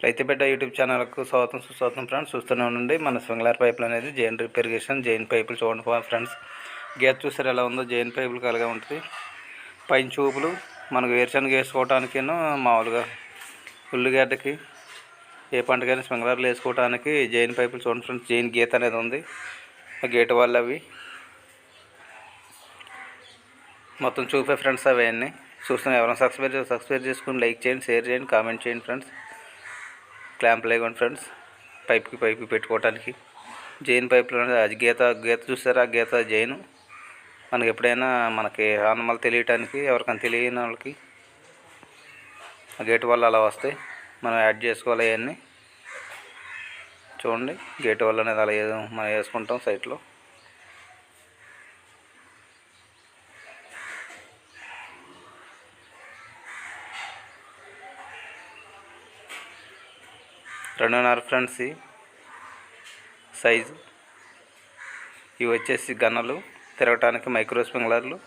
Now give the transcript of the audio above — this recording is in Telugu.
రైతు బిడ్డ యూట్యూబ్ ఛానల్కు స్వాగతం సుస్వాగతం ఫ్రెండ్స్. చూస్తూనే ఉండండి. మన స్ప్రింక్లర్ పైపులు అనేది జైన్ డ్రిప్ ఇరిగేషన్ జైన్ పైపులు చూడండి ఫ్రెండ్స్. గీత చూసారు ఎలా ఉందో. జైన్ పైపులు కలిగే ఉంటుంది. పైన చూపులు మనకు వేరుశనగ వేసుకోవడానికి, మామూలుగా ఉల్లిగడ్డకి ఏ పంటకైనా స్ప్రింక్లర్లు వేసుకోవడానికి జైన్ పైపులు చూడండి ఫ్రెండ్స్. జైన్ గీత అనేది ఉంది. ఆ గీత వల్ల అవి మొత్తం చూపే ఫ్రెండ్స్. అవన్నీ చూస్తున్నా. ఎవరైనా సబ్స్క్రైబ్ చేసుకుని లైక్ చేయండి, షేర్ చేయండి, కామెంట్ చేయండి ఫ్రెండ్స్. క్లాంపులు ఇవ్వండి ఫ్రెండ్స్ పైపుకి పెట్టుకోవడానికి. జైన్ పైపులు అది గీత చూసారా. ఆ గీత జైన్ మనకి ఎప్పుడైనా మనకి ఆనమాలు తెలియటానికి, ఎవరికైనా తెలియని వాళ్ళకి ఆ గేటు వల్ల అలా వస్తాయి. మనం యాడ్ చేసుకోవాలి అవన్నీ. చూడండి గేటు వల్ల అనేది అలా మనం వేసుకుంటాం సైట్లో. రెండున్నర ఫ్రెండ్స్ సైజు. ఇవి వచ్చేసి గన్నలు తిరగటానికి మైక్రో స్ప్రింక్లర్లు.